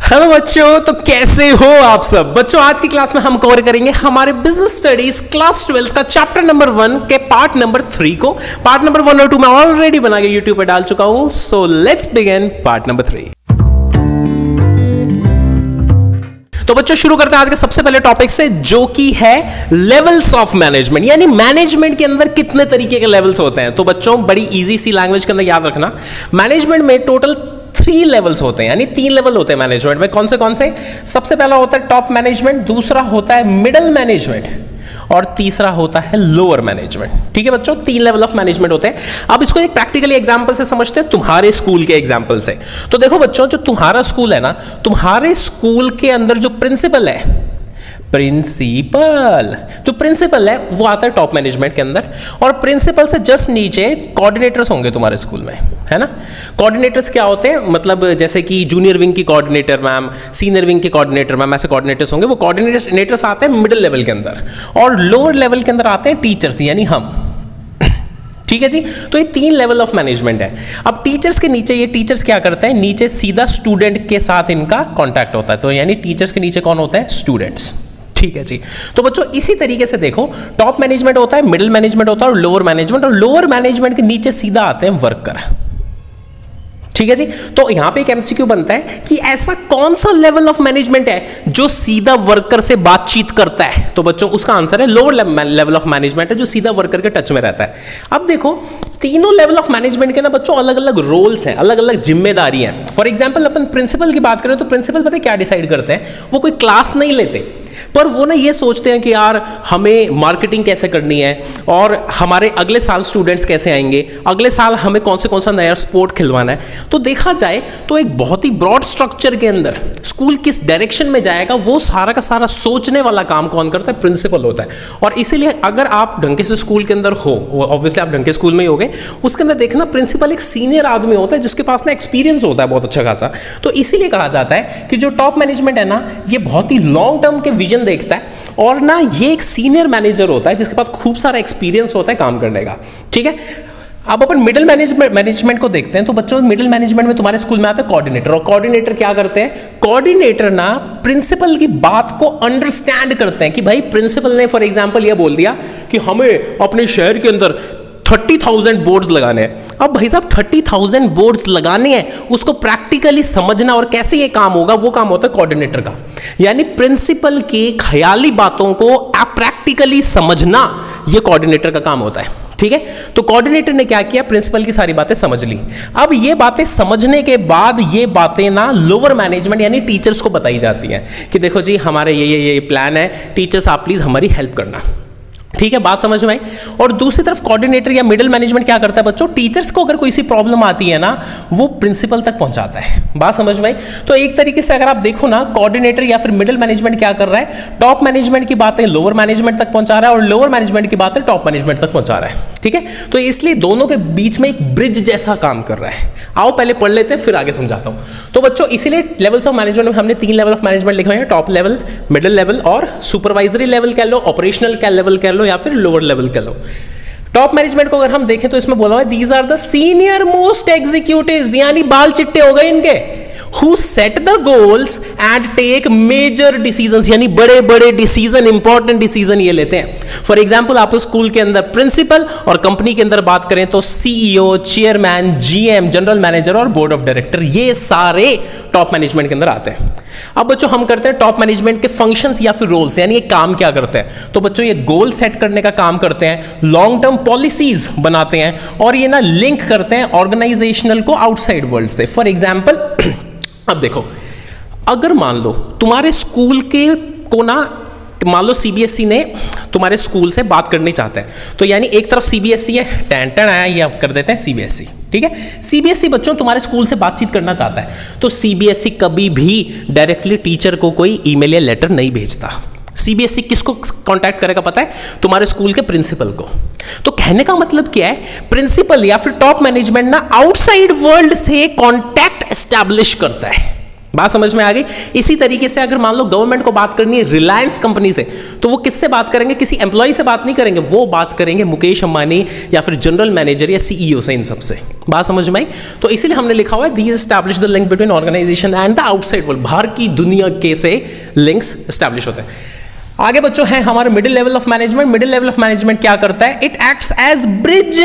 Hello बच्चों, तो कैसे हो आप सब बच्चों। आज की क्लास में हम कवर करेंगे हमारे बिजनेस स्टडीज क्लास 12 का चैप्टर नंबर 1 के पार्ट नंबर 3 को। पार्ट नंबर 1 और 2 मैं ऑलरेडी बना के यूट्यूब पे डाल चुका हूं। So let's begin part number 3। तो बच्चों शुरू करते हैं आज के सबसे पहले टॉपिक से, जो कि है लेवल्स ऑफ मैनेजमेंट, यानी मैनेजमेंट के अंदर कितने तरीके के लेवल्स होते हैं। तो बच्चों बड़ी इजी सी लैंग्वेज के अंदर याद रखना, मैनेजमेंट में टोटल 3 लेवल्स होते हैं, यानी 3 लेवल होते हैं मैनेजमेंट में। कौन से? सबसे पहला होता है टॉप मैनेजमेंट, दूसरा होता है मिडिल मैनेजमेंट और तीसरा होता है लोअर मैनेजमेंट। ठीक है बच्चों, 3 लेवल ऑफ मैनेजमेंट होते हैं। अब इसको एक प्रैक्टिकली एग्जांपल से समझते हैं, तुम्हारे स्कूल के एग्जांपल से। तो देखो बच्चों, जो तुम्हारा स्कूल है ना, तुम्हारे स्कूल के अंदर जो प्रिंसिपल है, जो प्रिंसिपल है वो आता है टॉप मैनेजमेंट के अंदर, और प्रिंसिपल से जस्ट नीचे कोऑर्डिनेटर्स होंगे तुम्हारे स्कूल में, है ना। कोऑर्डिनेटर्स क्या होते हैं, मतलब जैसे कि जूनियर विंग की कोऑर्डिनेटर मैम, सीनियर विंग की कोऑर्डिनेटर मैम, ऐसे कोऑर्डिनेटर्स होंगे। वो कोऑर्डिनेटर्स आते हैं मिडिल लेवल के अंदर, और लोअर लेवल के अंदर आते हैं टीचर्स, यानी हम। ठीक है जी, तो ये 3 लेवल ऑफ मैनेजमेंट है। अब टीचर्स के नीचे, ये टीचर्स क्या करते हैं, नीचे सीधा स्टूडेंट के साथ इनका कॉन्टैक्ट होता है। तो यानी टीचर्स के नीचे कौन होता है, स्टूडेंट्स। ठीक है जी, तो बच्चों इसी तरीके से देखो, टॉप मैनेजमेंट होता है, मिडिल मैनेजमेंट होता है और लोअर मैनेजमेंट, और लोअर मैनेजमेंट के नीचे सीधा आते हैं वर्कर। ठीक है जी, तो यहां पे एक एमसीक्यू बनता है कि ऐसा कौन सा लेवल ऑफ मैनेजमेंट है जो सीधा वर्कर से बातचीत करता है। तो बच्चों उसका आंसर है लोअर लेवल ऑफ मैनेजमेंट है, जो सीधा वर्कर के टच में रहता है। अब देखो, तीनों लेवल ऑफ मैनेजमेंट के ना बच्चों अलग अलग रोल्स हैं, अलग अलग जिम्मेदारी हैं। फॉर एग्जांपल अपन प्रिंसिपल की बात करें तो प्रिंसिपल पता है क्या डिसाइड करते हैं, वो कोई क्लास नहीं लेते, पर वो ना ये सोचते हैं कि यार हमें मार्केटिंग कैसे करनी है, और हमारे अगले साल स्टूडेंट्स कैसे आएंगे, अगले साल हमें कौन सा नया स्पोर्ट खिलवाना है। तो देखा जाए तो एक बहुत ही ब्रॉड स्ट्रक्चर के अंदर स्कूल किस डायरेक्शन में जाएगा, वो सारा का सारा सोचने वाला काम कौन करता है, प्रिंसिपल होता है। और इसीलिए अगर आप ढंग से स्कूल के अंदर हो, ऑब्वियसली आप ढंग के स्कूल में ही होगे, उसके अंदर देखना प्रिंसिपल एक सीनियर आदमी होता है जिसके पास ना एक्सपीरियंस होता है बहुत अच्छा खासा। तो इसीलिए कहा जाता है कि जो टॉप मैनेजमेंट है ना, ये बहुत ही लॉन्ग टर्म के विजन देखता है, और ना ये एक सीनियर मैनेजर होता है जिसके पास खूब सारा एक्सपीरियंस होता है काम करने का। ठीक है, अब अपन मिडिल मैनेजमेंट को देखते हैं। तो बच्चों मिडिल मैनेजमेंट में तुम्हारे स्कूल में आता है कोऑर्डिनेटर, और कोऑर्डिनेटर क्या करते हैं, कोऑर्डिनेटर ना प्रिंसिपल की बात को अंडरस्टैंड करते हैं कि भाई प्रिंसिपल ने फॉर एग्जांपल ये बोल दिया कि हमें अपने शहर के अंदर 30,000 बोर्ड्स लगाने हैं। अब भाई साहब 30,000 बोर्ड्स लगाने हैं, उसको प्रैक्टिकली समझना और कैसे ये काम होगा, वो काम होता है कोऑर्डिनेटर का। यानी प्रिंसिपल की ख्याली बातों को प्रैक्टिकली समझना, ये कोऑर्डिनेटर का काम होता है। ठीक है, तो कोऑर्डिनेटर ने क्या किया, प्रिंसिपल की सारी बातें समझ ली। अब ये बातें समझने के बाद ये बातें ना लोअर मैनेजमेंट यानी टीचर्स को बताई जाती हैं कि देखो जी हमारे ये प्लान है, टीचर्स आप प्लीज हमारी हेल्प करना। ठीक है, बात समझ में आई। और दूसरी तरफ कोऑर्डिनेटर या मिडिल मैनेजमेंट क्या करता है बच्चों, टीचर्स को अगर कोई सी प्रॉब्लम आती है ना, वो प्रिंसिपल तक पहुंचाता है। बात समझ में आई। तो एक तरीके से अगर आप देखो ना, कोऑर्डिनेटर या फिर मिडिल मैनेजमेंट क्या कर रहा है, टॉप मैनेजमेंट की बातें लोअर मैनेजमेंट तक पहुंचा रहा है, और लोअर मैनेजमेंट की बातें टॉप मैनेजमेंट तक पहुंचा रहा है। ठीक है, तो इसलिए दोनों के बीच में एक ब्रिज जैसा काम कर रहा है। आओ पहले पढ़ लेते हैं, फिर आगे समझाता हूं। तो बच्चों इसीलिए लेवल्स ऑफ मैनेजमेंट में हमने 3 लेवल ऑफ मैनेजमेंट लिखे हुए हैं, टॉप लेवल, मिडिल लेवल और सुपरवाइजरी लेवल कह लो, ऑपरेशनल का लेवल कह लो, या फिर लोअर लेवल कह लो। टॉप मैनेजमेंट को अगर हम देखें तो इसमें बोला हुआ है these are the senior most executives, यानी बाल चिट्टे हो गए इनके, who set the goals and take major decisions, यानी बड़े बड़े डिसीजन, इंपॉर्टेंट डिसीजन ये लेते हैं। फॉर एग्जांपल आप स्कूल के अंदर प्रिंसिपल, और कंपनी के अंदर बात करें तो CEO, chairman, GM, general manager और बोर्ड ऑफ डायरेक्टर, ये सारे टॉप मैनेजमेंट के अंदर आते हैं। अब बच्चों हम करते हैं टॉप मैनेजमेंट के फंक्शंस या फिर रोल्स, यानी ये काम क्या करते हैं। तो बच्चों ये गोल सेट करने का काम करते हैं, लॉन्ग टर्म पॉलिसीज बनाते हैं, और ये ना लिंक करते हैं ऑर्गेनाइजेशनल को आउटसाइड वर्ल्ड से। फॉर एग्जांपल अब देखो, अगर मान लो तुम्हारे स्कूल के को ना, मान लो सीबीएसई ने तुम्हारे स्कूल से बात करनी चाहते हैं, तो यानी एक तरफ सीबीएसई है, टेंटन आया, ये आप कर देते हैं सीबीएसई। ठीक है, सीबीएसई बच्चों तुम्हारे स्कूल से बातचीत करना चाहता है, तो सीबीएसई कभी भी डायरेक्टली टीचर को कोई ईमेल या लेटर नहीं भेजता। सीबीएसई किसको कांटेक्ट करेगा पता है, तुम्हारे स्कूल के प्रिंसिपल को। तो कहने का मतलब क्या है, प्रिंसिपल या फिर टॉप मैनेजमेंट ना आउटसाइड वर्ल्ड से कांटेक्ट एस्टैब्लिश करता है। बात समझ में आ गई। इसी तरीके से अगर मान लो गवर्नमेंट को बात करनी है रिलायंस कंपनी से, तो वो किससे बात करेंगे? किसी एम्प्लॉय से बात नहीं करेंगे, वो बात करेंगे मुकेश अंबानी या फिर जनरल मैनेजर या सीईओ से, इन सबसे। बात समझ में आई? तो इसीलिए हमने लिखा हुआ है these establish the link between organization and the outside world, बाहर की दुनिया के से लिंक्स एस्टैब्लिश होते हैं। आगे बच्चों है हमारा middle level of management. Middle level of management क्या करता है? It acts as bridge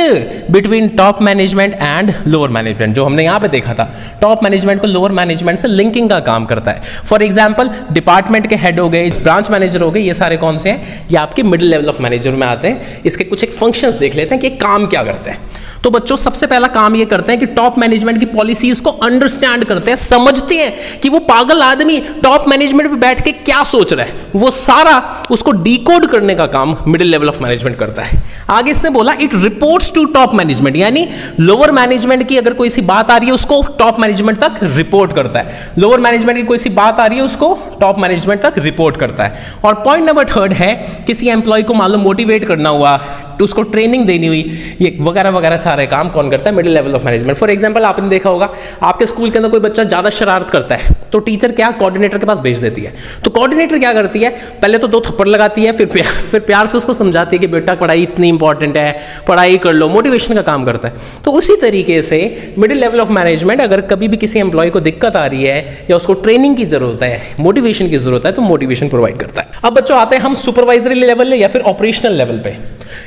between top management and lower management. जो हमने यहां पे देखा था, टॉप मैनेजमेंट को लोअर मैनेजमेंट से लिंकिंग का काम करता है। फॉर एग्जांपल डिपार्टमेंट के हेड हो गए, ब्रांच मैनेजर हो गए, ये सारे कौन से हैं? ये आपके मिडिल लेवल ऑफ मैनेजर में आते हैं। इसके कुछ एक फंक्शंस देख लेते हैं कि काम क्या करते हैं। तो बच्चों सबसे पहला काम ये करते हैं कि टॉप मैनेजमेंट की पॉलिसीज को अंडरस्टैंड करते हैं, समझते हैं कि वो पागल आदमी टॉप मैनेजमेंट पे बैठ के क्या सोच रहा है, वो सारा उसको डिकोड करने का काम मिडिल लेवल ऑफ मैनेजमेंट करता है। आगे इसने बोला it reports to top management, यानी लोअर मैनेजमेंट की अगर कोई सी बात आ रही है उसको टॉप मैनेजमेंट तक रिपोर्ट करता है, लोअर मैनेजमेंट की कोई सी बात आ रही है उसको टॉप मैनेजमेंट तक रिपोर्ट करता है। और पॉइंट नंबर 3 है किसी एम्प्लॉय को मान लो मोटिवेट करना हुआ, तो उसको ट्रेनिंग देनी हुई, ये वगैरह वगैरह सारे काम कौन करता है? Middle level of management. For example आपने देखा होगा आपके स्कूल के अंदर कोई बच्चा ज्यादा शरारत करता है तो टीचर क्या कोऑर्डिनेटर के पास भेज देती है। तो कोऑर्डिनेटर क्या करती है? पहले तो 2 थप्पड़ लगाती है, फिर प्यार से उसको समझाती है कि बेटा पढ़ाई इतनी इंपॉर्टेंट है, पढ़ाई कर लो, मोटिवेशन का काम करता है। तो उसी तरीके से मिडिल लेवल ऑफ मैनेजमेंट अगर कभी भी किसी एम्प्लॉय को दिक्कत आ रही है या उसको ट्रेनिंग की जरूरत है, मोटिवेशन की जरूरत है, तो मोटिवेशन प्रोवाइड करता है। अब बच्चों आते हैं हम सुपरवाइजरी लेवल या फिर ऑपरेशनल लेवल पे।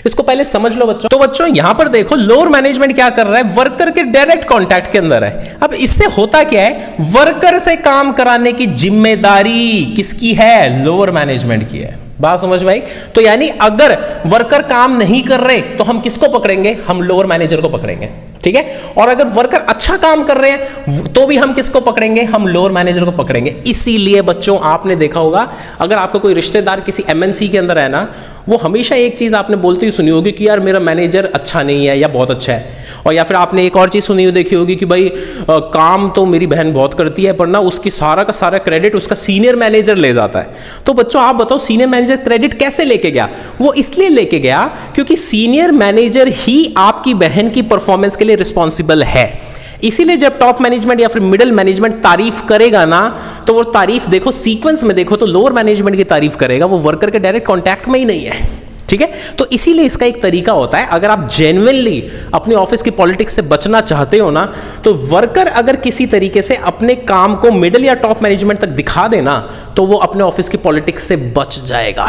इसको पहले समझ लो बच्चों। तो बच्चों यहां पर देखो लोअर मैनेजमेंट क्या कर रहा है? वर्कर के डायरेक्ट कांटेक्ट के अंदर है। अब इससे होता क्या है? वर्कर से काम कराने की जिम्मेदारी किसकी है? लोअर मैनेजमेंट की है। बात समझ में आई? तो यानी अगर वर्कर काम नहीं कर रहे तो हम किसको पकड़ेंगे? हम लोअर मैनेजर को पकड़ेंगे, ठीक है। और अगर वर्कर अच्छा काम कर रहे हैं तो भी हम किसको पकड़ेंगे? हम लोअर मैनेजर को पकड़ेंगे। इसीलिए बच्चों आपने देखा होगा अगर आपका कोई रिश्तेदार किसी एमएनसी के अंदर है ना, वो हमेशा एक चीज आपने बोलती हुई सुनी होगी कि यार मेरा मैनेजर अच्छा नहीं है या बहुत अच्छा है। और या फिर आपने एक और चीज सुनी हुई देखी होगी कि भाई काम तो मेरी बहन बहुत करती है पर ना उसकी सारा का सारा क्रेडिट उसका सीनियर मैनेजर ले जाता है। तो बच्चों आप बताओ सीनियर मैनेजर क्रेडिट कैसे लेके गया? वो इसलिए लेके गया क्योंकि सीनियर मैनेजर ही आपकी बहन की परफॉर्मेंस के लिए रिस्पॉन्सिबल है। इसीलिए जब टॉप मैनेजमेंट या फिर मिडिल मैनेजमेंट तारीफ करेगा ना, तो वो तारीफ देखो सीक्वेंस में देखो तो लोअर मैनेजमेंट की तारीफ करेगा, वो वर्कर के डायरेक्ट कांटेक्ट में ही नहीं है, ठीक है। तो इसीलिए इसका एक तरीका होता है, अगर आप जेन्युइनली अपने ऑफिस की पॉलिटिक्स से बचना चाहते हो ना, तो वर्कर अगर किसी तरीके से अपने काम को मिडिल या टॉप मैनेजमेंट तक दिखा देना तो वो अपने ऑफिस की पॉलिटिक्स से बच जाएगा,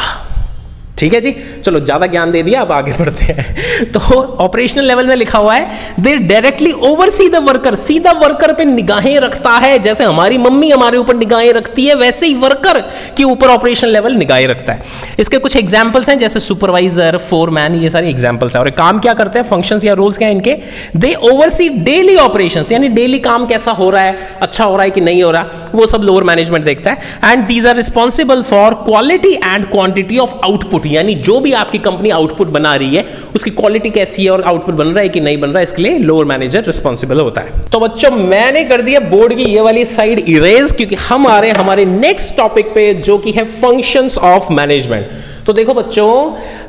ठीक है जी। चलो ज्यादा ज्ञान दे दिया, अब आगे बढ़ते हैं। तो ऑपरेशनल लेवल में लिखा हुआ है दे डायरेक्टली ओवरसी द वर्कर, सीधा वर्कर पे निगाहें रखता है। जैसे हमारी मम्मी हमारे ऊपर निगाहें रखती है वैसे ही वर्कर के ऊपर ऑपरेशनल लेवल निगाहें रखता है। इसके कुछ एग्जांपल्स हैं जैसे सुपरवाइजर, फोरमैन, ये सारे एग्जांपल्स हैं। और काम क्या करते हैं, फंक्शंस या रोल्स क्या है इनके? दे ओवरसी डेली ऑपरेशंस, यानी डेली काम कैसा हो रहा है, अच्छा हो रहा है कि नहीं हो रहा, वो सब लोअर मैनेजमेंट देखता है। And these are responsible for quality and quantity of output, यानी जो भी आपकी कंपनी आउटपुट बना रही है उसकी क्वालिटी कैसी है और आउटपुट बन रहा है कि नहीं बन रहा है, इसके लिए लोअर मैनेजर रिस्पॉन्सिबल होता है। तो बच्चों मैंने कर दिया बोर्ड की ये वाली साइड इरेज, क्योंकि हम आ रहे हैं हमारे नेक्स्ट टॉपिक पे जो कि है फंक्शंस ऑफ मैनेजमेंट। तो देखो बच्चों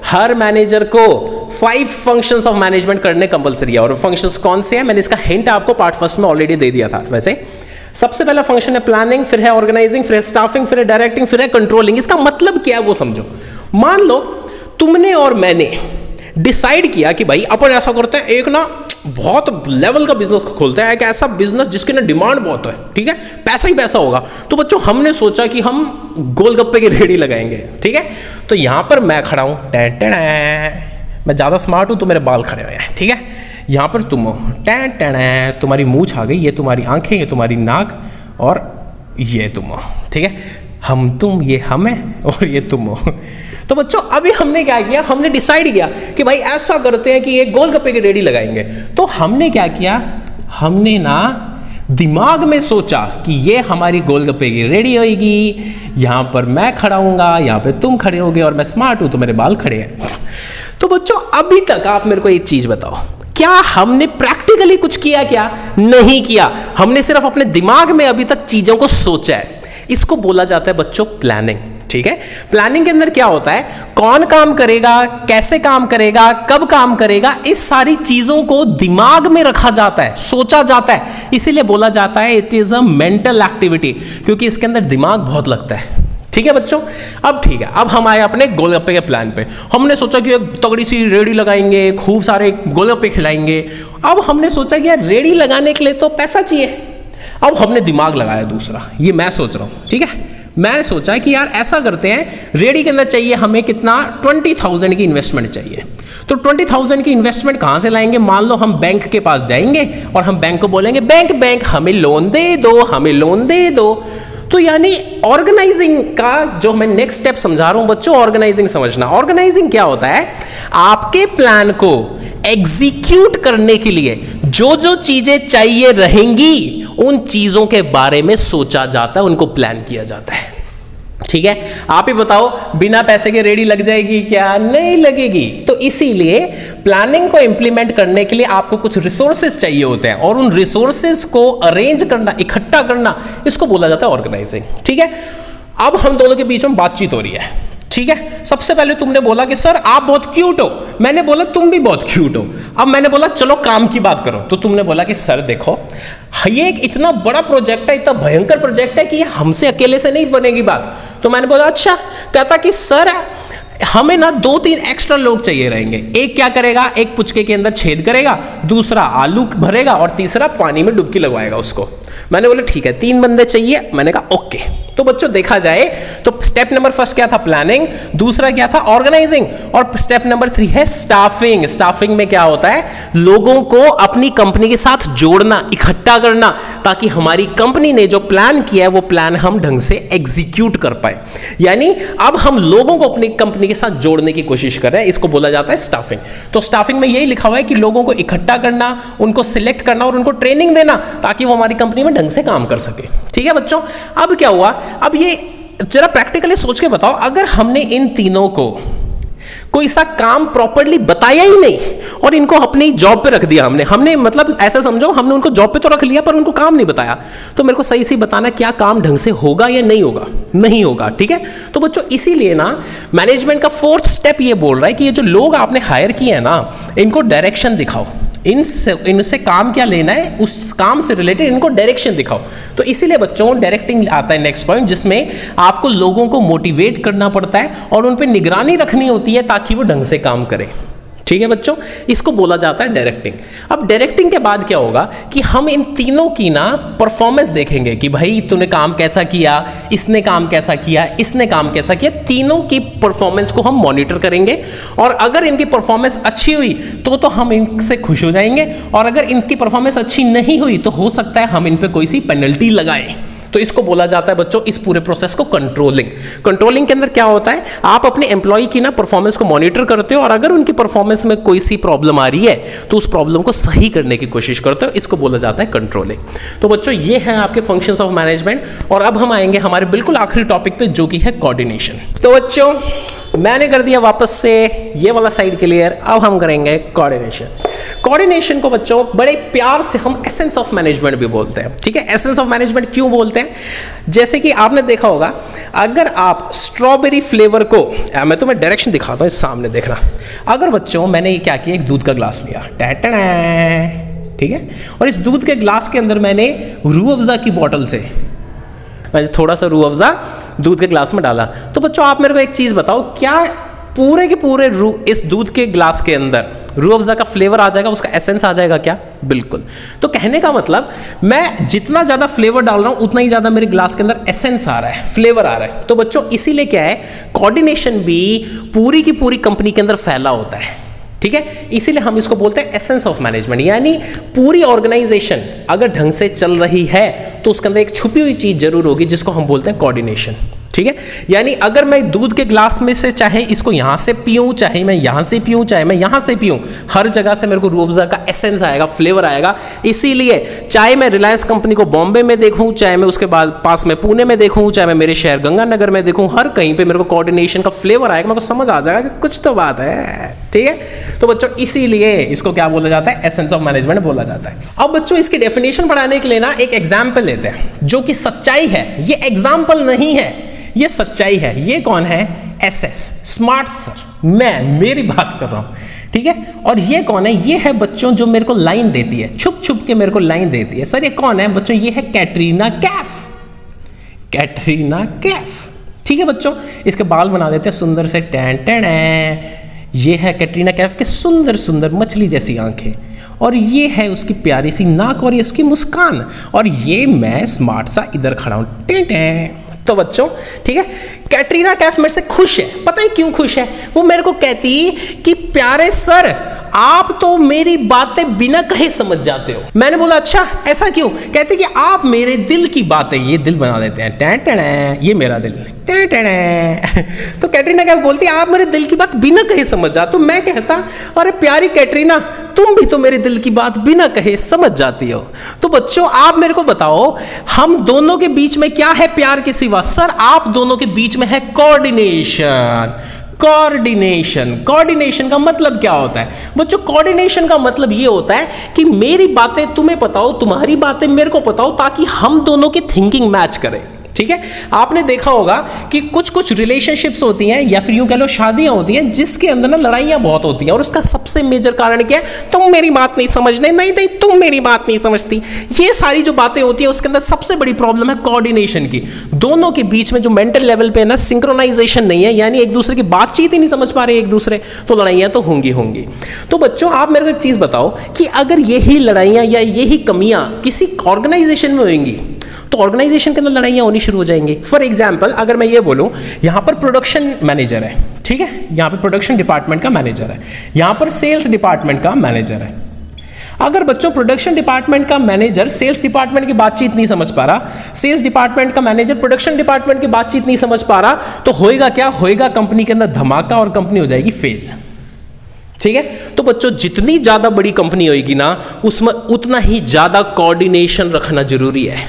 हर मैनेजर को 5 फंक्शंस ऑफ मैनेजमेंट करने कंपलसरी है। और फंक्शंस कौन से हैं मैंने इसका हिंट आपको पार्ट फर्स्ट में ऑलरेडी दे दिया था। वैसे सबसे पहला फंक्शन है प्लानिंग, फिर है ऑर्गेनाइजिंग, फिर है स्टाफिंग, फिर है डायरेक्टिंग, फिर है कंट्रोलिंग। इसका मतलब क्या है वो समझो। मान लो तुमने और मैंने डिसाइड किया कि भाई अपन ऐसा करते हैं, एक ना बहुत लेवल का बिजनेस खोलते हैं, एक ऐसा बिजनेस जिसकी ना डिमांड बहुत है, ठीक है, पैसा ही पैसा होगा। तो बच्चों हमने सोचा कि हम गोलगप्पे की रेहड़ी लगाएंगे, ठीक है। तो यहां पर मैं खड़ा हूं, मैं ज्यादा स्मार्ट हूं तो मेरे बाल खड़े हुए हैं, ठीक है। यहां पर तुम हो, तुम्हारी मूंछ आ गई, ये तुम्हारी आंखें, ये तुम्हारी नाक और ये तुम हो, ठीक है। हम तुम, ये हम है और ये तुम हो। तो बच्चों अभी हमने क्या किया, हमने डिसाइड किया कि भाई ऐसा करते हैं कि ये गोलगप्पे की रेहड़ी लगाएंगे। तो हमने क्या किया, हमने ना दिमाग में सोचा कि ये हमारी गोलगप्पे की रेडी होगी, यहां पर मैं खड़ा हूंगा, यहां पे तुम खड़े होगे और मैं स्मार्ट हूं तो मेरे बाल खड़े हैं। तो बच्चों अभी तक आप मेरे को एक चीज बताओ, क्या हमने प्रैक्टिकली कुछ किया? क्या नहीं किया, हमने सिर्फ अपने दिमाग में अभी तक चीजों को सोचा है। इसको बोला जाता है बच्चों प्लानिंग। ठीक है। प्लानिंग के अंदर क्या होता है, कौन काम करेगा, कैसे काम करेगा, कब काम करेगा, इस सारी चीजों को दिमाग में रखा जाता है, सोचा जाता है, इसीलिए बोला जाता है it is a mental activity, क्योंकि इसके अंदर दिमाग बहुत लगता है। ठीक है बच्चों, अब ठीक है, अब हम आए अपने गोलगप्पे के प्लान पे। हमने सोचा कि एक तगड़ी सी रेडी लगाएंगे, खूब सारे गोलगप्पे खिलाएंगे। अब हमने सोचा कि यार रेडी लगाने के लिए तो पैसा चाहिए। अब हमने दिमाग लगाया दूसरा, ये मैं सोच रहा हूँ, ठीक है। मैंने सोचा कि यार ऐसा करते हैं, रेडी के अंदर चाहिए हमें कितना, 20,000 की इन्वेस्टमेंट चाहिए। तो 20,000 की इन्वेस्टमेंट कहाँ से लाएंगे? मान लो हम बैंक के पास जाएंगे और हम बैंक को बोलेंगे बैंक हमें लोन दे दो, हमें लोन दे दो। तो यानी ऑर्गेनाइजिंग का जो मैं नेक्स्ट स्टेप समझा रहा हूं बच्चों, ऑर्गेनाइजिंग समझना। ऑर्गेनाइजिंग क्या होता है, आपके प्लान को एग्जीक्यूट करने के लिए जो जो चीजें चाहिए रहेंगी उन चीजों के बारे में सोचा जाता है, उनको प्लान किया जाता है। ठीक है, आप ही बताओ, बिना पैसे के रेडी लग जाएगी क्या? नहीं लगेगी। तो इसीलिए प्लानिंग को इंप्लीमेंट करने के लिए आपको कुछ रिसोर्सेज चाहिए होते हैं, और उन रिसोर्सेज को अरेंज करना, इकट्ठा करना, इसको बोला जाता है ऑर्गेनाइजिंग। ठीक है, अब हम दोनों के बीच में बातचीत हो रही है। ठीक है, सबसे पहले तुमने बोला कि सर आप बहुत क्यूट हो, मैंने बोला तुम भी बहुत क्यूट हो। अब मैंने बोला चलो काम की बात करो, तो तुमने बोला कि सर देखो ये एक इतना बड़ा प्रोजेक्ट है, इतना भयंकर प्रोजेक्ट है कि ये हमसे अकेले से नहीं बनेगी बात। तो मैंने बोला अच्छा। कहता कि सर हमें ना 2-3 एक्स्ट्रा लोग चाहिए रहेंगे। एक क्या करेगा, एक पुचके के अंदर छेद करेगा, दूसरा आलू भरेगा और तीसरा पानी में डुबकी लगवाएगा उसको। मैंने बोला ठीक है, 3 बंदे चाहिए। मैंने कहा ओके। तो बच्चों देखा जाए तो स्टेप नंबर फर्स्ट क्या था, प्लानिंग, दूसरा क्या था ऑर्गेनाइजिंग, और स्टेप नंबर 3 है स्टाफिंग। स्टाफिंग में क्या होता है, लोगों को अपनी कंपनी के साथ जोड़ना, इकट्ठा करना, ताकि हमारी कंपनी ने जो प्लान किया है वो प्लान हम ढंग से एग्जीक्यूट कर पाए। यानी अब हम लोगों को अपनी कंपनी के साथ जोड़ने की कोशिश कर रहे हैं, इसको बोला जाता है स्टाफिंग। तो स्टाफिंग में यही लिखा हुआ है कि लोगों को इकट्ठा करना, उनको सिलेक्ट करना और उनको ट्रेनिंग देना, ताकि वो हमारी कंपनी में ढंग से काम कर सके। ठीक है बच्चों, अब क्या हुआ, अब ये जरा प्रैक्टिकली सोच के बताओ, अगर हमने इन तीनों को कोई सा काम प्रॉपर्ली बताया ही नहीं और इनको अपनी जॉब पे रख दिया, हमने मतलब ऐसा समझो हमने उनको जॉब पे तो रख लिया पर उनको काम नहीं बताया, तो मेरे को सही से बताना क्या काम ढंग से होगा या नहीं होगा? नहीं होगा। ठीक है, तो बच्चों इसीलिए ना मैनेजमेंट का 4th स्टेप ये बोल रहा है कि ये जो लोग आपने हायर किए हैं ना, इनको डायरेक्शन दिखाओ, इनसे काम क्या लेना है, उस काम से रिलेटेड इनको डायरेक्शन दिखाओ। तो इसीलिए बच्चों डायरेक्टिंग आता है नेक्स्ट पॉइंट, जिसमें आपको लोगों को मोटिवेट करना पड़ता है और उन पे निगरानी रखनी होती है ताकि वो ढंग से काम करें। ठीक है बच्चों, इसको बोला जाता है डायरेक्टिंग। अब डायरेक्टिंग के बाद क्या होगा कि हम इन तीनों की ना परफॉर्मेंस देखेंगे कि भाई तूने काम कैसा किया, इसने काम कैसा किया, इसने काम कैसा किया। तीनों की परफॉर्मेंस को हम मॉनिटर करेंगे, और अगर इनकी परफॉर्मेंस अच्छी हुई तो हम इनसे खुश हो जाएंगे, और अगर इनकी परफॉर्मेंस अच्छी नहीं हुई तो हो सकता है हम इन पे कोई सी पेनल्टी लगाएं। तो इसको बोला जाता है बच्चों, इस पूरे प्रोसेस को कंट्रोलिंग। कंट्रोलिंग के अंदर क्या होता है, आप अपने एम्प्लॉय की ना परफॉर्मेंस को मॉनिटर करते हो, और अगर उनकी परफॉर्मेंस में कोई सी प्रॉब्लम आ रही है तो उस प्रॉब्लम को सही करने की कोशिश करते हो, इसको बोला जाता है कंट्रोलिंग। तो बच्चों ये है आपके फंक्शंस ऑफ मैनेजमेंट, और अब हम आएंगे हमारे बिल्कुल आखिरी टॉपिक पे, जो कि है कोऑर्डिनेशन। तो बच्चों मैंने कर दिया वापस से ये वाला साइड क्लियर, अब हम करेंगे कोऑर्डिनेशन। कोऑर्डिनेशन को बच्चों बड़े प्यार से हम एसेंस ऑफ मैनेजमेंट भी बोलते हैं। ठीक है, एसेंस ऑफ मैनेजमेंट क्यों बोलते हैं? जैसे कि आपने देखा होगा, अगर आप स्ट्रॉबेरी फ्लेवर को, मैं तुम्हें डायरेक्शन दिखाता हूँ, इस सामने देखना। अगर बच्चों मैंने ये क्या किया, एक दूध का ग्लास लिया, ठीक है, और इस दूध के ग्लास के अंदर मैंने रूह अफ़ज़ा की बोतल से मैंने थोड़ा सा रूह अफ़ज़ा दूध के ग्लास में डाला। तो बच्चों आप मेरे को एक चीज़ बताओ, क्या पूरे के पूरे इस दूध के ग्लास के अंदर रूह अफ़ज़ा का फ्लेवर आ जाएगा, उसका एसेंस आ जाएगा क्या? बिल्कुल। तो कहने का मतलब मैं जितना ज़्यादा फ्लेवर डाल रहा हूँ उतना ही ज़्यादा मेरे ग्लास के अंदर एसेंस आ रहा है, फ्लेवर आ रहा है। तो बच्चों इसीलिए क्या है, कोऑर्डिनेशन भी पूरी की पूरी कंपनी के अंदर फैला होता है। ठीक है, इसीलिए हम इसको बोलते हैं एसेंस ऑफ मैनेजमेंट। यानी पूरी ऑर्गेनाइजेशन अगर ढंग से चल रही है तो उसके अंदर एक छुपी हुई चीज जरूर होगी जिसको हम बोलते हैं कोऑर्डिनेशन। ठीक है, यानी अगर मैं दूध के ग्लास में से चाहे इसको यहां से पीऊं, चाहे मैं यहां से पीऊं, चाहे मैं यहां से पीऊं, हर जगह से मेरे को रूह अफ़ज़ा का एसेंस आएगा, फ्लेवर आएगा। इसीलिए चाहे मैं रिलायंस कंपनी को बॉम्बे में देखूं, चाहे मैं उसके बाद पास में पुणे में देखूं, चाहे मैं मेरे शहर गंगानगर में देखूं, हर कहीं पे मेरे को कोऑर्डिनेशन का फ्लेवर आएगा, मेरे को समझ आ जाएगा कि कुछ तो बात है। ठीक है, तो बच्चों इसीलिए इसको क्या बोला जाता है, एसेंस ऑफ मैनेजमेंट बोला जाता है। अब बच्चों इसकी डेफिनेशन पढ़ाने के लिए ना एक एग्जाम्पल लेते हैं जो कि सच्चाई है, ये एग्जाम्पल नहीं है, ये सच्चाई है। ये कौन है? SS, स्मार्ट सर, मेरी बात कर रहा हूं, ठीक है। और ये कौन है? ये है बच्चों जो मेरे को लाइन देती है, छुप छुप के मेरे को लाइन देती है। सर ये कौन है बच्चों? ये है कैटरीना कैफ, कैटरीना कैफ, ठीक है बच्चों। इसके बाल बना देते हैं सुंदर से, टैन टैन। ये है कैटरीना कैफ के सुंदर सुंदर मछली जैसी आंखें, और ये है उसकी प्यारी सी नाक, और ये उसकी मुस्कान, और ये मैं स्मार्ट सा इधर खड़ा हूं, टें। तो बच्चों ठीक है, कैटरीना कैफ मेरे से खुश है। पता है क्यों खुश है? वो मेरे को कहती कि प्यारे सर आप तो मेरी बातें बिना कहे समझ जाते हो। मैंने बोला अच्छा ऐसा क्यों? कहते कि आप मेरे दिल की बातें, ये दिल बना देते हैं, टैं टैं, ये मेरा दिल, टैं टैं। तो कैटरीना कैफ बोलती है आप मेरे दिल की बात बिना कहे समझ जाते हो। मैं कहता अरे प्यारी कैटरीना तुम भी तो मेरे दिल की बात बिना कहे समझ जाती हो। तो बच्चों आप मेरे को बताओ हम दोनों के बीच में क्या है प्यार के सिवा? सर आप दोनों के बीच में है कोऑर्डिनेशन। कोऑर्डिनेशन, कोऑर्डिनेशन का मतलब क्या होता है बच्चों? कोऑर्डिनेशन का मतलब ये होता है कि मेरी बातें तुम्हें पता हो, तुम्हारी बातें मेरे को पता हो, ताकि हम दोनों की थिंकिंग मैच करें, ठीक है। आपने देखा होगा कि कुछ कुछ रिलेशनशिप्स होती हैं या फिर यूं कह लो शादियां होती हैं जिसके अंदर ना लड़ाइयां बहुत होती हैं, और उसका सबसे मेजर कारण क्या है? तुम मेरी बात नहीं समझते, नहीं नहीं तुम मेरी बात नहीं समझती। ये सारी जो बातें होती है उसके अंदर सबसे बड़ी प्रॉब्लम है कोऑर्डिनेशन की। दोनों के बीच में जो मेंटल लेवल पे है ना सिंक्रोनाइजेशन नहीं है, यानी एक दूसरे की बातचीत ही नहीं समझ पा रहे एक दूसरे, तो लड़ाइयां तो होंगी होंगी। तो बच्चों आप मेरे को एक चीज बताओ कि अगर यही लड़ाइयां या यही कमियां किसी ऑर्गेनाइजेशन में होंगी तो ऑर्गेनाइजेशन के अंदर लड़ाइयां होनी शुरू हो जाएंगी। फॉर एग्जांपल अगर मैं ये बोलूं यहां पर प्रोडक्शन मैनेजर है, ठीक है, यहां पर प्रोडक्शन डिपार्टमेंट का मैनेजर है, यहां पर सेल्स डिपार्टमेंट का मैनेजर है। अगर बच्चों प्रोडक्शन डिपार्टमेंट का मैनेजर सेल्स डिपार्टमेंट की बातचीत नहीं समझ पा रहा, सेल्स डिपार्टमेंट का मैनेजर प्रोडक्शन डिपार्टमेंट की बातचीत नहीं समझ पा रहा, तो होएगा क्या? होएगा कंपनी के अंदर धमाका और कंपनी हो जाएगी फेल, ठीक है। तो बच्चों जितनी ज्यादा बड़ी कंपनी होगी ना उसमें उतना ही ज्यादा कोऑर्डिनेशन रखना जरूरी है,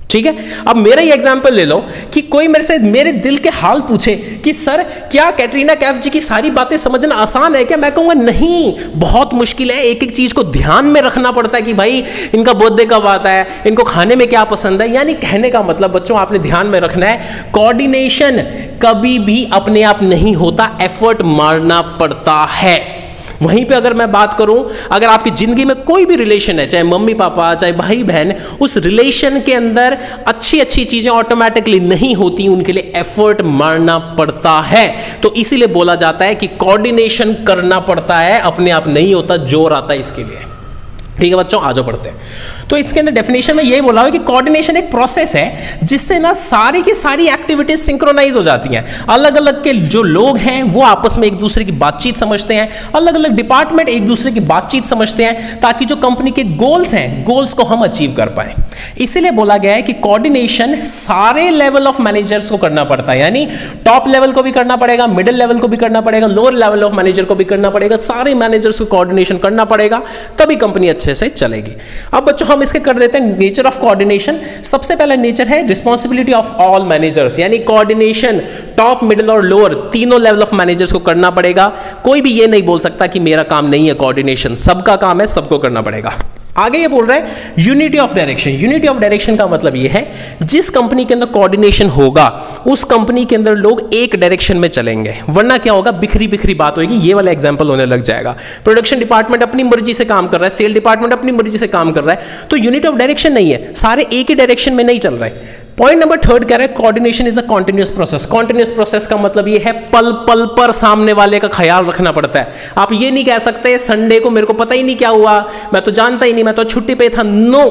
ठीक है। अब मेरा ही एग्जांपल ले लो कि कोई मेरे से मेरे दिल के हाल पूछे कि सर क्या कैटरीना कैफ जी की सारी बातें समझना आसान है क्या? मैं कहूंगा नहीं, बहुत मुश्किल है। एक एक चीज को ध्यान में रखना पड़ता है कि भाई इनका बर्थडे कब आता है, इनको खाने में क्या पसंद है। यानी कहने का मतलब बच्चों आपने ध्यान में रखना है कोऑर्डिनेशन कभी भी अपने आप नहीं होता, एफर्ट मारना पड़ता है। वहीं पे अगर मैं बात करूं, अगर आपकी जिंदगी में कोई भी रिलेशन है, चाहे मम्मी पापा चाहे भाई बहन, उस रिलेशन के अंदर अच्छी अच्छी चीजें ऑटोमेटिकली नहीं होती, उनके लिए एफर्ट मारना पड़ता है। तो इसीलिए बोला जाता है कि कोऑर्डिनेशन करना पड़ता है, अपने आप नहीं होता, जोर आता है इसके लिए, ठीक है बच्चों। आज पढ़ते हैं। तो इसके अंदर डेफिनेशन में यही बोला हुआ है कि कोऑर्डिनेशन एक प्रोसेस है जिससे ना सारी की सारी एक्टिविटीज सिंक्रोनाइज हो जाती हैं। अलग अलग के जो लोग हैं वो आपस में एक दूसरे की बातचीत समझते हैं, अलग अलग डिपार्टमेंट एक दूसरे की बातचीत समझते हैं, ताकि जो कंपनी के गोल्स हैं गोल्स को हम अचीव कर पाए। इसीलिए बोला गया है कि कोऑर्डिनेशन सारे लेवल ऑफ मैनेजर्स को करना पड़ता है, यानी टॉप लेवल को भी करना पड़ेगा, मिडिल लेवल को भी करना पड़ेगा, लोअर लेवल ऑफ मैनेजर को भी करना पड़ेगा, सारे मैनेजर्स को कोऑर्डिनेशन करना पड़ेगा, तभी कंपनी अच्छे से चलेगी। अब बच्चों हम इसके कर देते हैं नेचर ऑफ कोऑर्डिनेशन। सबसे पहला नेचर है रिस्पांसिबिलिटी ऑफ ऑल मैनेजर्स, यानी कोऑर्डिनेशन टॉप मिडिल और लोअर तीनों लेवल ऑफ मैनेजर्स को करना पड़ेगा। कोई भी ये नहीं बोल सकता कि मेरा काम नहीं है कोऑर्डिनेशन, सबका काम है, सबको करना पड़ेगा। आगे ये बोल रहा है unity of direction. Unity of direction का मतलब ये है जिस कंपनी के अंदर कोऑर्डिनेशन होगा उस कंपनी के अंदर लोग एक डायरेक्शन में चलेंगे, वरना क्या होगा? बिखरी बिखरी बात होगी। ये वाला एग्जांपल होने लग जाएगा। प्रोडक्शन डिपार्टमेंट अपनी मर्जी से काम कर रहा है, सेल डिपार्टमेंट अपनी मर्जी से काम कर रहा है, तो यूनिटी ऑफ डायरेक्शन नहीं है, सारे एक ही डायरेक्शन में नहीं चल रहे। पॉइंट नंबर थर्ड कह रहा है coordination is a continuous process. Continuous process का मतलब ये है पल पल पर सामने वाले का ख्याल रखना पड़ता है। आप ये नहीं कह सकते संडे को मेरे को पता ही नहीं क्या हुआ, मैं तो जानता ही नहीं, मैं तो छुट्टी पे था। नो,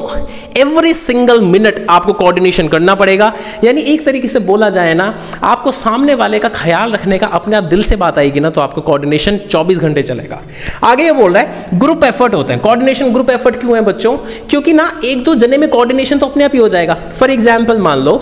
एवरी सिंगल मिनट आपको कोऑर्डिनेशन करना पड़ेगा। यानी एक तरीके से बोला जाए ना, आपको सामने वाले का ख्याल रखने का अपने आप दिल से बात आएगी ना, तो आपको कोऑर्डिनेशन 24 घंटे चलेगा। आगे ये बोल रहा है ग्रुप एफर्ट होते हैं। कोऑर्डिनेशन ग्रुप एफर्ट क्यों है बच्चों? क्योंकि ना एक दो जने में कोऑर्डिनेशन तो अपने आप ही हो जाएगा। फॉर एग्जाम्पल मान लो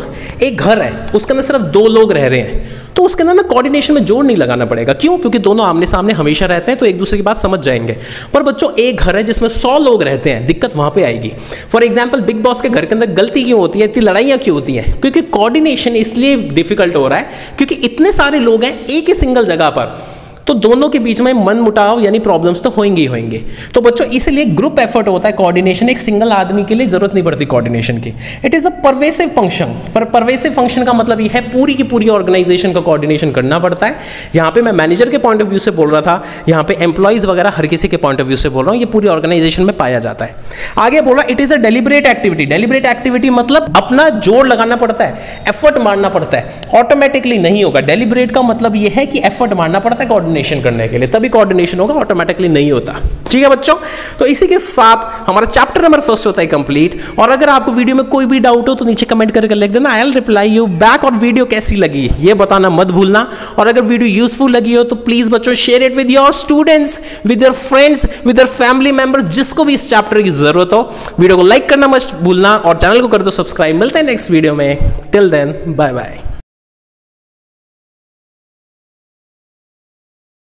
एक घर है, उसके अंदर सिर्फ 2 लोग रह रहे हैं, तो उसके अंदर ना कोऑर्डिनेशन में जोर नहीं लगाना पड़ेगा। क्यों? क्योंकि दोनों आमने सामने हमेशा रहते हैं, तो एक दूसरे की बात समझ जाएंगे। पर बच्चों एक घर है जिसमें 100 लोग रहते हैं, दिक्कत वहां पे आएगी। फॉर एग्जांपल बिग बॉस के घर के अंदर गलती क्यों होती है, इतनी लड़ाइयां क्यों होती हैं? क्योंकि कोऑर्डिनेशन इसलिए डिफिकल्ट हो रहा है क्योंकि इतने सारे लोग हैं एक ही सिंगल जगह पर। तो दोनों के बीच में मन मुटाव यानी प्रॉब्लम्स तो होंगे ही होंगे। तो बच्चों इसलिए ग्रुप एफर्ट होता है, कोऑर्डिनेशन। एक सिंगल आदमी के लिए जरूरत नहीं पड़ती कोऑर्डिनेशन की। It is a pervasive function. Pervasive function का मतलब यह है पूरी की पूरी ऑर्गेनाइजेशन का कोऑर्डिनेशन करना पड़ता है। यहां पे मैं मैनेजर के पॉइंट ऑफ व्यू से बोल रहा था, यहां पे एम्प्लॉइज वगैरह हर किसी के पॉइंट ऑफ व्यू से बोल रहा हूं, ये पूरी ऑर्गेनाइजेशन में पाया जाता है। आगे बोला it is a deliberate activity. Deliberate activity मतलब अपना जोर लगाना पड़ता है, एफर्ट मारना पड़ता है, ऑटोमेटिकली नहीं होगा। डेलिब्रेट का मतलब यह है कि एफर्ट मारना पड़ता है कोऑर्डिनेशन करने के लिए, तभी कोऑर्डिनेशन होगा, ऑटोमेटिकली नहीं होता। ठीक है बच्चों, तो इसी के साथ हमारा चैप्टर नंबर 1 होता है कंप्लीट। और अगर आपको वीडियो में कोई भी डाउट हो तो नीचे कमेंट करके लिख देना, I will reply you back. और वीडियो कैसी लगी ये बताना मत भूलना। और अगर वीडियो यूजफुल लगी हो तो प्लीज बच्चों share it with your students, with your friends, with your family member, जिसको भी इस चैप्टर की जरूरत हो। वीडियो को लाइक करना मत भूलना और चैनल को कर दो सब्सक्राइब। मिलते हैं नेक्स्ट वीडियो में। Till then bye bye.